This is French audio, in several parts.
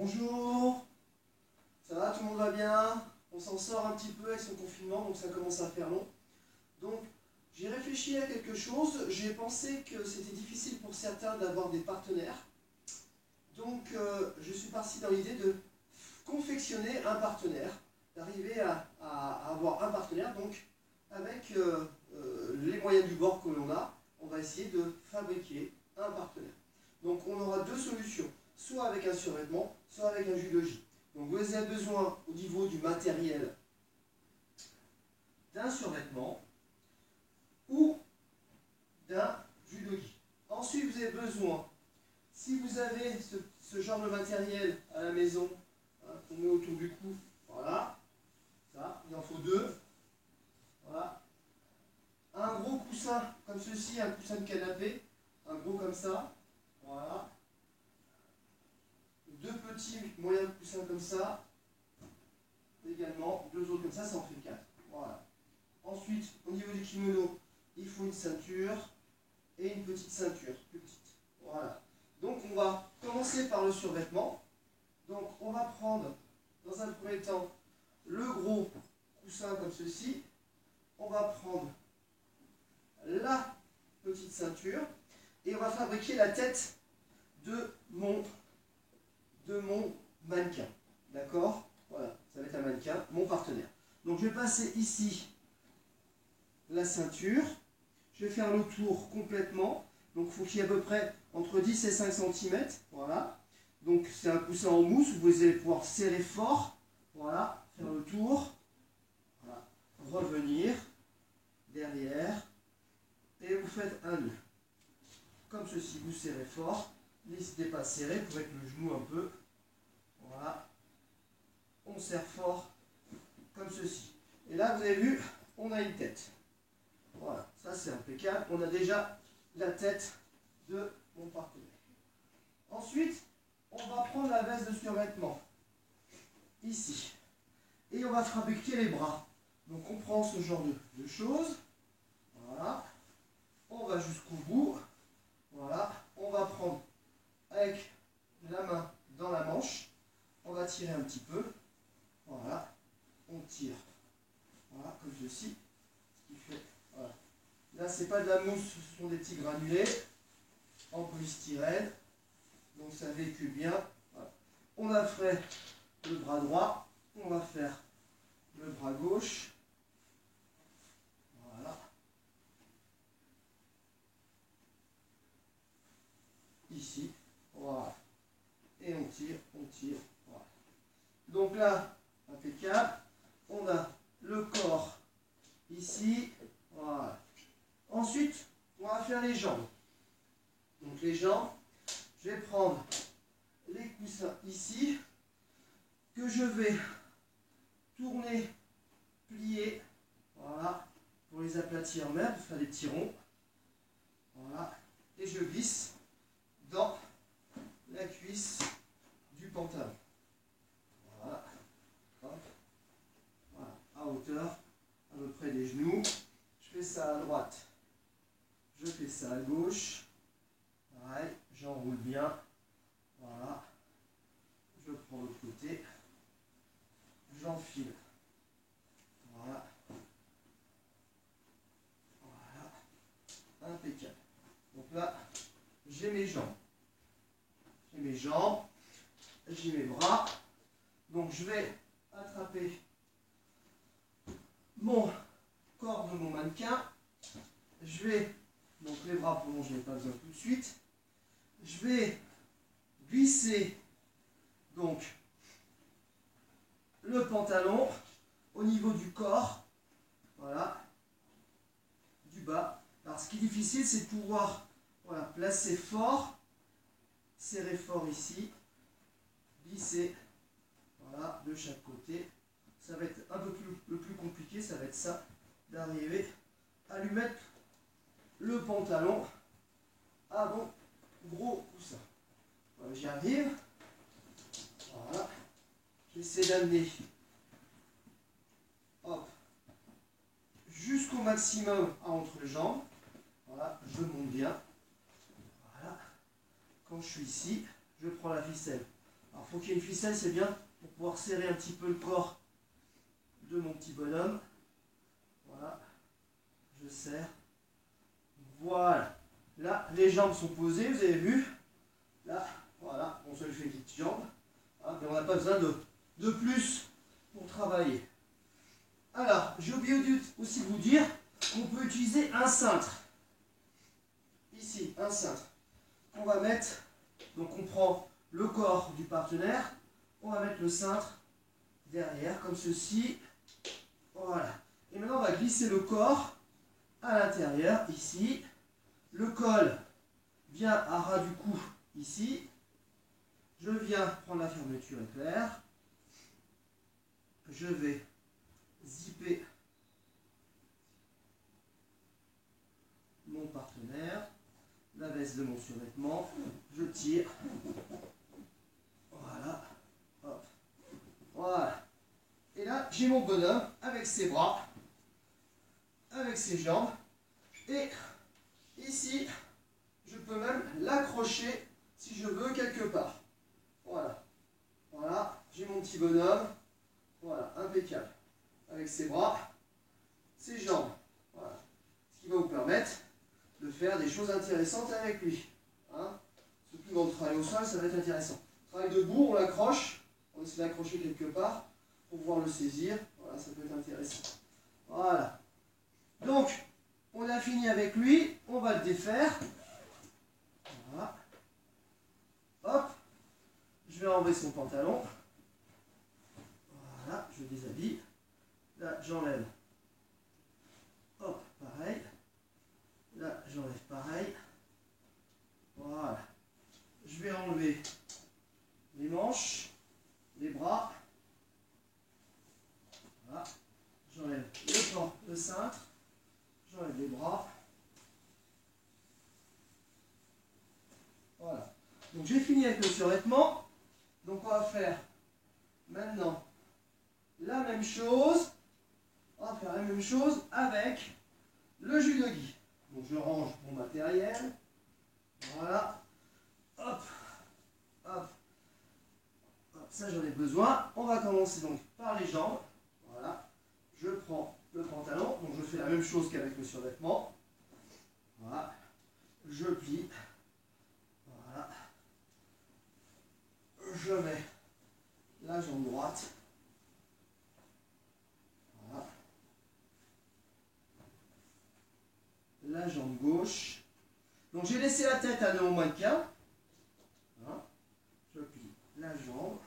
Bonjour, ça va, tout le monde va bien? On s'en sort un petit peu avec son confinement, donc ça commence à faire long. Donc, j'ai réfléchi à quelque chose, j'ai pensé que c'était difficile pour certains d'avoir des partenaires. Donc, je suis parti dans l'idée de confectionner un partenaire, d'arriver à avoir un partenaire. Donc, avec les moyens du bord que l'on a, on va essayer de fabriquer un partenaire. Donc, on aura deux solutions, soit avec un survêtement, soit avec un judogi. Donc, vous avez besoin au niveau du matériel d'un survêtement ou d'un judogi. Ensuite, vous avez besoin, si vous avez ce genre de matériel à la maison, hein, qu'on met autour du cou, voilà, ça, il en faut deux. Voilà. Un gros coussin comme ceci, un coussin de canapé, un gros comme ça, voilà. Deux petits moyens coussins comme ça, également, deux autres comme ça en fait quatre. Voilà. Ensuite, au niveau du kimono, il faut une ceinture et une petite ceinture, plus petite. Voilà. Donc on va commencer par le survêtement. Donc on va prendre, dans un premier temps, le gros coussin comme ceci. On va prendre la petite ceinture et on va fabriquer la tête de mon mannequin. D'accord? Voilà, ça va être un mannequin, mon partenaire. Donc je vais passer ici la ceinture. Je vais faire le tour complètement. Donc il faut qu'il y ait à peu près entre 10 et 5 cm. Voilà. Donc c'est un coussin en mousse. Vous allez pouvoir serrer fort. Voilà. Faire le tour. Voilà. Revenir. Derrière. Et vous faites un nœud. Comme ceci, vous serrez fort. N'hésitez pas à serrer pour mettre le genou un peu. Voilà. On serre fort. Comme ceci. Et là, vous avez vu, on a une tête. Voilà, ça c'est impeccable. On a déjà la tête de mon partenaire. Ensuite, on va prendre la veste de survêtement. Ici. Et on va fabriquer les bras. Donc on prend ce genre de choses. Voilà. On va jusqu'au bout. Voilà. On va prendre avec la main dans la manche. On va tirer un petit peu. Voilà. On tire. Voilà, comme ceci. Ce qui fait. Voilà. Là, ce n'est pas de la mousse, ce sont des petits granulés en polystyrène. Donc ça véhicule bien. Voilà. On a fait le bras droit. On va faire le bras gauche. Voilà. Ici. Voilà. Et on tire, on tire. Voilà. Donc là, impeccable. On a le corps ici. Voilà. Ensuite, on va faire les jambes. Donc les jambes, je vais prendre les coussins ici, que je vais tourner, plier, voilà, pour les aplatir même, pour faire des petits ronds. Voilà. Et je glisse dans la cuisse du pantalon. Voilà. Hop. Voilà. À hauteur, à peu près des genoux. Je fais ça à droite. Je fais ça à gauche. Pareil, j'enroule bien. Voilà. Je prends l'autre côté. J'enfile. Voilà. Voilà. Impeccable. Donc là, j'ai mes jambes. J'ai mes jambes. J'ai mes bras. Donc je vais attraper mon corps de mon mannequin. Je vais, donc les bras pour je n'ai pas besoin tout de suite. Je vais glisser donc le pantalon au niveau du corps, voilà, du bas. Alors ce qui est difficile, c'est de pouvoir, voilà, placer fort, serrer fort ici, glisser, voilà, de chaque côté. Ça va être un peu le plus compliqué, ça va être ça, d'arriver à lui mettre le pantalon à mon gros coussin. Voilà, j'y arrive. Voilà. J'essaie d'amener jusqu'au maximum entre les jambes. Voilà, je monte bien. Voilà. Quand je suis ici, je prends la ficelle Alors, il faut qu'il y ait une ficelle, c'est bien, pour pouvoir serrer un petit peu le corps de mon petit bonhomme. Voilà, je serre. Voilà. Là, les jambes sont posées, vous avez vu. Là, voilà, on se lui fait une petite jambe. Hein, mais on n'a pas besoin de plus pour travailler. Alors, j'ai oublié aussi de vous dire qu'on peut utiliser un cintre. Ici, un cintre. On va mettre, donc on prend le corps du partenaire, on va mettre le cintre derrière, comme ceci. Voilà. Et maintenant, on va glisser le corps à l'intérieur, ici. Le col vient à ras du cou, ici. Je viens prendre la fermeture éclair. Je vais zipper mon partenaire, la veste de mon survêtement. Je tire. Voilà. Hop. Voilà. Et là, j'ai mon bonhomme avec ses bras, avec ses jambes. Et ici, je peux même l'accrocher si je veux quelque part. Voilà. Voilà. J'ai mon petit bonhomme. Voilà. Impeccable. Avec ses bras, ses jambes. Voilà. Ce qui va vous permettre de faire des choses intéressantes avec lui. Hein? Surtout dans le travail au sol, ça va être intéressant. Travail debout, on l'accroche. On essaie de l'accrocher quelque part pour pouvoir le saisir. Voilà, ça peut être intéressant. Voilà. Donc, on a fini avec lui. On va le défaire. Voilà. Hop. Je vais enlever son pantalon. Voilà, je déshabille. Là, j'enlève. Hop, pareil. Là, j'enlève pareil. Voilà. Je vais enlever les manches, les bras. Voilà. J'enlève le cintre. J'enlève les bras. Voilà. Donc j'ai fini avec le survêtement. Donc on va faire maintenant la même chose. On va faire la même chose avec le judogi. Donc je range mon matériel. Voilà. Hop. Hop. Hop. Ça j'en ai besoin. On va commencer donc par les jambes. Voilà. Je prends le pantalon. Donc je fais la même chose qu'avec le survêtement. Voilà. Je plie. Voilà. Je mets la jambe droite. Voilà. La jambe gauche. Donc j'ai laissé la tête à mon mannequin. Voilà. Je plie la jambe.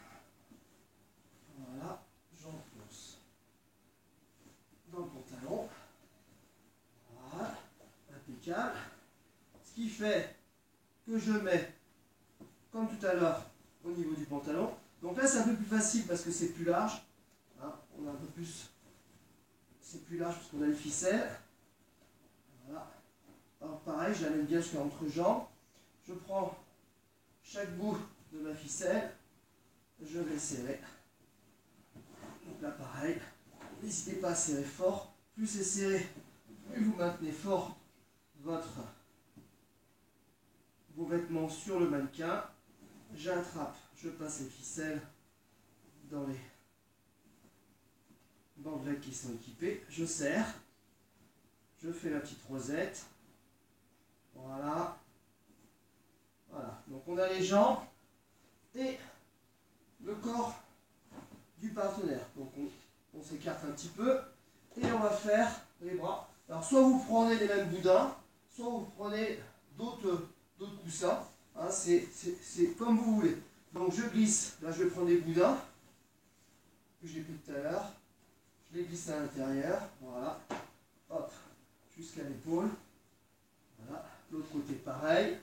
Voilà. J'enfonce dans le pantalon. Voilà. Impeccable. Ce qui fait que je mets, comme tout à l'heure, au niveau du pantalon. Donc là, c'est un peu plus facile parce que c'est plus large. Hein, on a un peu plus. C'est plus large parce qu'on a une ficelle. Voilà. Alors pareil, je l'amène bien sur l'entrejambe. Je prends chaque bout de ma ficelle. Je vais le serrer. Donc là, pareil. N'hésitez pas à serrer fort. Plus c'est serré, plus vous maintenez fort vos vêtements sur le mannequin. J'attrape, je passe les ficelles dans les bandelettes qui sont équipées. Je serre. Je fais la petite rosette. Voilà. Voilà. Donc on a les jambes et le corps du partenaire. Donc on s'écarte un petit peu et on va faire les bras. Alors soit vous prenez les mêmes boudins, soit vous prenez d'autres coussins. Hein, c'est comme vous voulez. Donc je glisse. Là je vais prendre les boudins que j'ai pris tout à l'heure. Je les glisse à l'intérieur. Voilà. Hop. Jusqu'à l'épaule. Voilà. L'autre côté pareil.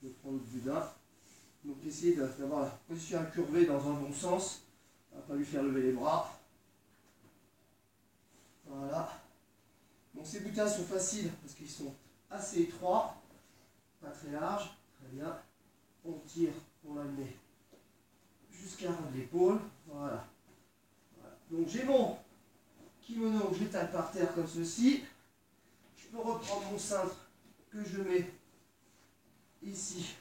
Je prends le boudin. Donc essayez d'avoir la position incurvée dans un bon sens. On ne va pas lui faire lever les bras. Voilà. Donc ces boudins sont faciles parce qu'ils sont assez étroits. Pas très larges. Très bien. On tire, on la met jusqu'à ras de l'épaule. Voilà. Voilà. Donc j'ai mon kimono que j'étale par terre comme ceci. Je peux reprendre mon cintre que je mets ici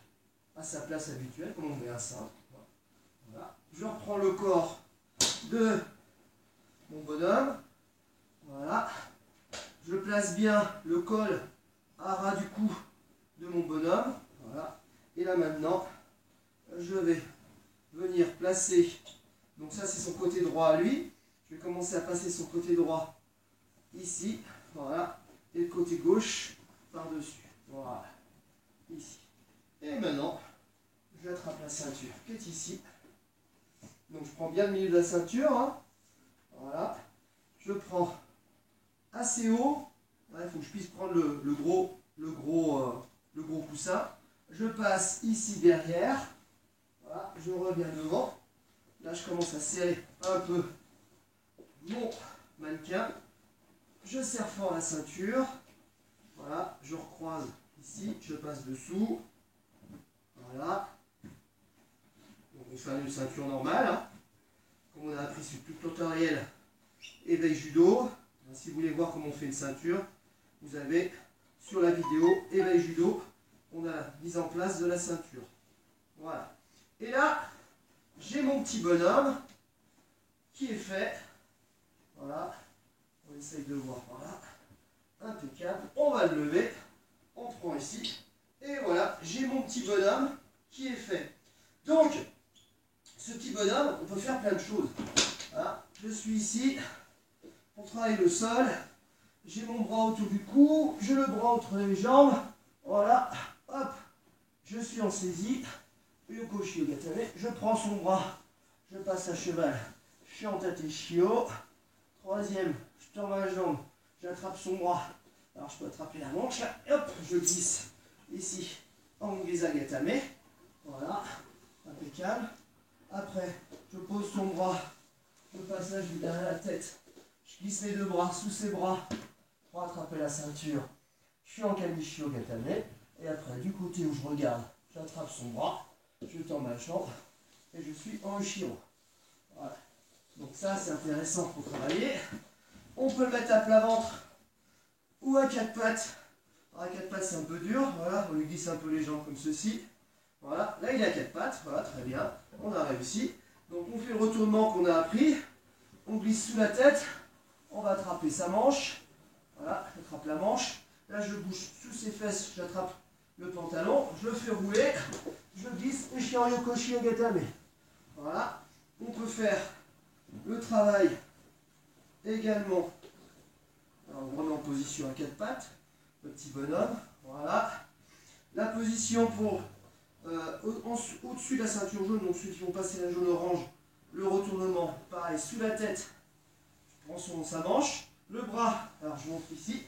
à sa place habituelle, comme on met un cintre. Voilà. Je reprends le corps de mon bonhomme. Voilà. Je place bien le col à ras du cou de mon bonhomme. Voilà. Et là maintenant, je vais venir placer. Donc ça c'est son côté droit à lui. Je vais commencer à passer son côté droit ici. Voilà. Et le côté gauche par-dessus. Voilà. Ici. Et maintenant, j'attrape la ceinture qui est ici. Donc je prends bien le milieu de la ceinture. Hein. Voilà. Je prends assez haut. Il faut que je puisse prendre le gros coussin. Je passe ici derrière. Voilà. Je reviens devant. Là, je commence à serrer un peu mon mannequin. Je serre fort la ceinture. Voilà. Je recroise ici. Je passe dessous. Voilà. Donc on fait une ceinture normale. Hein. Comme on a appris sur tout le tutoriel éveil judo. Si vous voulez voir comment on fait une ceinture, vous avez sur la vidéo éveil judo, on a la mise en place de la ceinture. Voilà. Et là, j'ai mon petit bonhomme qui est fait. Voilà. On essaye de voir. Voilà. Impeccable. On va le lever. On prend ici. Et voilà, j'ai mon petit bonhomme qui est fait. Donc, ce petit bonhomme, on peut faire plein de choses. Voilà. Je suis ici. On travaille le sol. J'ai mon bras autour du cou. J'ai le bras entre les jambes. Voilà. Hop. Je suis en saisie. Yoko Shio Gatame. Je prends son bras. Je passe à cheval. Shiantate Shio. Troisième. Je tends ma jambe. J'attrape son bras. Alors je peux attraper la manche là. Et hop. Je glisse ici. En Geza Gatame. Voilà. Impeccable. Après, je pose son bras. Le passage derrière la tête. Je glisse les deux bras sous ses bras pour attraper la ceinture. Je suis en Kami-Shio Gatame. Et après, du côté où je regarde, j'attrape son bras. Je tends ma jambe. Et je suis en Ushiro. Voilà. Donc ça, c'est intéressant pour travailler. On peut le mettre à plat ventre ou à quatre pattes. Alors, à quatre pattes, c'est un peu dur. Voilà, on lui glisse un peu les jambes comme ceci. Voilà, là, il est à quatre pattes. Voilà, très bien. On a réussi. Donc, on fait le retournement qu'on a appris. On glisse sous la tête. On va attraper sa manche. Voilà, j'attrape la manche. Là, je bouge sous ses fesses, j'attrape le pantalon. Je le fais rouler. Je glisse et je suis en Yoko Shio Gatame. Voilà. On peut faire le travail également. Alors, on remet en position à quatre pattes. Le petit bonhomme. Voilà. La position pour au-dessus de la ceinture jaune, donc ceux qui vont passer la jaune-orange, le retournement, pareil, sous la tête. Prend sa manche, le bras, alors je montre ici,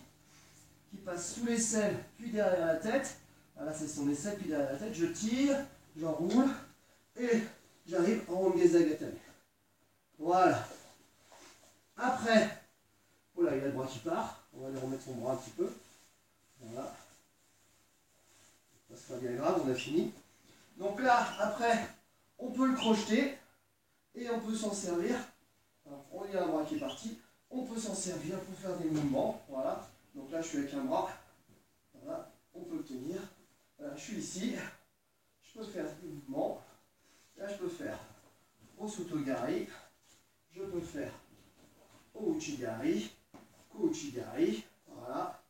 qui passe sous l'aisselle, puis derrière la tête. Là c'est son aisselle, puis derrière la tête. Je tire, j'enroule, et j'arrive en Ongeza Gatame. Voilà. Après, oh là, il a le bras qui part. On va lui remettre son bras un petit peu. Voilà. Ça sera bien grave, on a fini. Donc là, après, on peut le crocheter, et on peut s'en servir. Alors, on y a un bras qui est parti. On peut s'en servir pour faire des mouvements. Voilà. Donc là, je suis avec un bras. Voilà. On peut le tenir. Voilà, je suis ici. Je peux faire des mouvements. Là, je peux faire Osotogari. Je peux faire Ouchigari. Kouchigari. Voilà.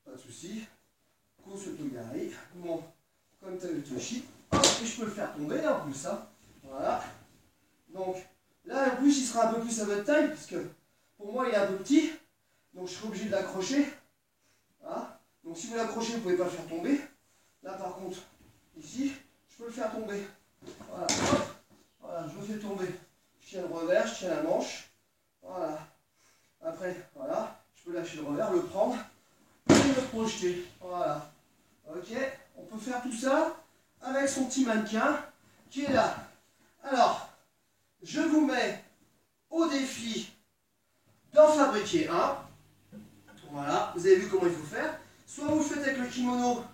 Pas de souci. Kosotogari. Bon, comme Tarutoshi. Et je peux le faire tomber en plus. Hein. Voilà. Donc, là, en plus, il sera un peu plus à votre taille, puisque pour moi, il est un peu petit. Donc, je serai obligé de l'accrocher. Voilà. Donc, si vous l'accrochez, vous ne pouvez pas le faire tomber. Là, par contre, ici, je peux le faire tomber. Voilà. Hop. Voilà, je le fais tomber. Je tiens le revers, je tiens la manche. Voilà. Après, voilà, je peux lâcher le revers, le prendre et le projeter. Voilà. Ok. On peut faire tout ça avec son petit mannequin qui est là. Alors, je vous mets au défi d'en fabriquer un. Voilà, vous avez vu comment il faut faire. Soit vous le faites avec le kimono,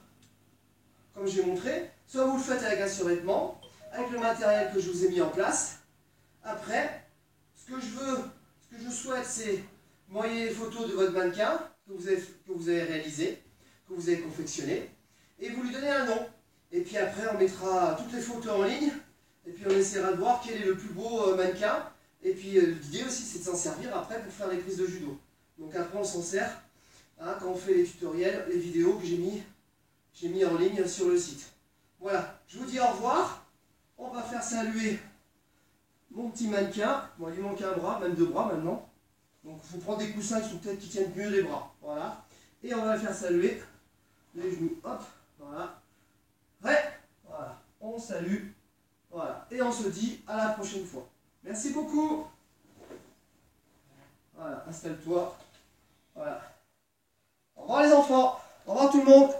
comme j'ai montré, soit vous le faites avec un survêtement, avec le matériel que je vous ai mis en place. Après, ce que je souhaite, c'est m'envoyer les photos de votre mannequin que vous avez réalisé, que vous avez confectionné, et vous lui donnez un nom. Et puis après, on mettra toutes les photos en ligne, Et puis on essaiera de voir quel est le plus beau mannequin. Et puis l'idée aussi, c'est de s'en servir après pour faire les prises de judo. Donc après, on s'en sert hein, quand on fait les tutoriels, les vidéos que j'ai mis en ligne sur le site. Voilà, je vous dis au revoir. On va faire saluer mon petit mannequin. Bon, il lui manque un bras, même 2 bras maintenant. Donc il faut prendre des coussins qui tiennent mieux les bras. Voilà. Et on va le faire saluer. Les genoux, hop, voilà. Ouais, voilà. On salue. Voilà. Et on se dit à la prochaine fois. Merci beaucoup. Voilà, installe-toi. Voilà. Au revoir les enfants. Au revoir tout le monde.